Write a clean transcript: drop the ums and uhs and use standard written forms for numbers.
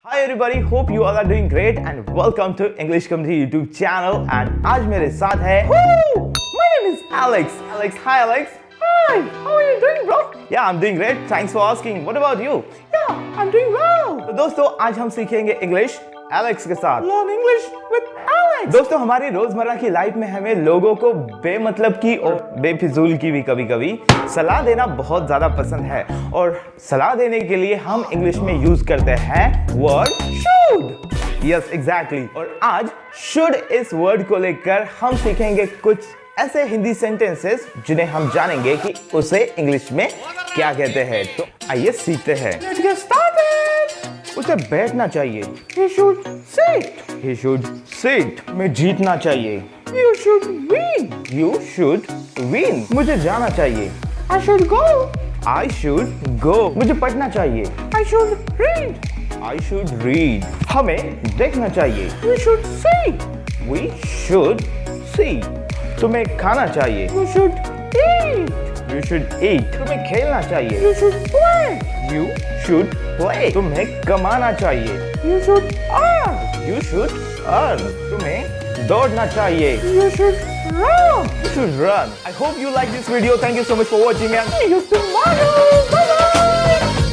Hi everybody, hope you all are doing great and welcome to English Community YouTube channel and आज मेरे साथ है My name is Alex. Alex, hi Alex. Hi, how are you doing bro? Yeah, I'm doing great. Thanks for asking. What about you? Yeah, I'm doing well. तो दोस्तों आज हम सीखेंगे English Alex के साथ. Learn English with Alex. दोस्तों हमारी रोजमर्रा की लाइफ में हमें लोगों को बेमतलब की और बेफिजूल की भी कभी-कभी सलाह देना बहुत ज्यादा पसंद है और सलाह देने के लिए हम इंग्लिश में यूज करते हैं वर्ड शुड. Yes exactly. और आज शुड इस वर्ड को लेकर हम सीखेंगे कुछ ऐसे हिंदी सेंटेंसेस जिन्हें हम जानेंगे कि उसे इंग्लिश में क्या कहते हैं. तो आइए सीखते हैं. Let's get started. उसे बैठना चाहिए. He should sit. He should sit. में जीतना चाहिए. You should win. You should win. मुझे जाना चाहिए. I should go. I should go. मुझे पढ़ना चाहिए. I should read. I should read. हमें देखना चाहिए. We should see. We should see. तुम्हें खाना चाहिए. You should eat. You should eat. तुम्हें खेलना चाहिए. You should play. You should play. तुम्हें कमाना चाहिए. You should earn. You should earn. तुम्हें दौड़ना चाहिए. You should run. You should run. I hope you like this video. Thank you so much for watching and see you tomorrow. Bye bye.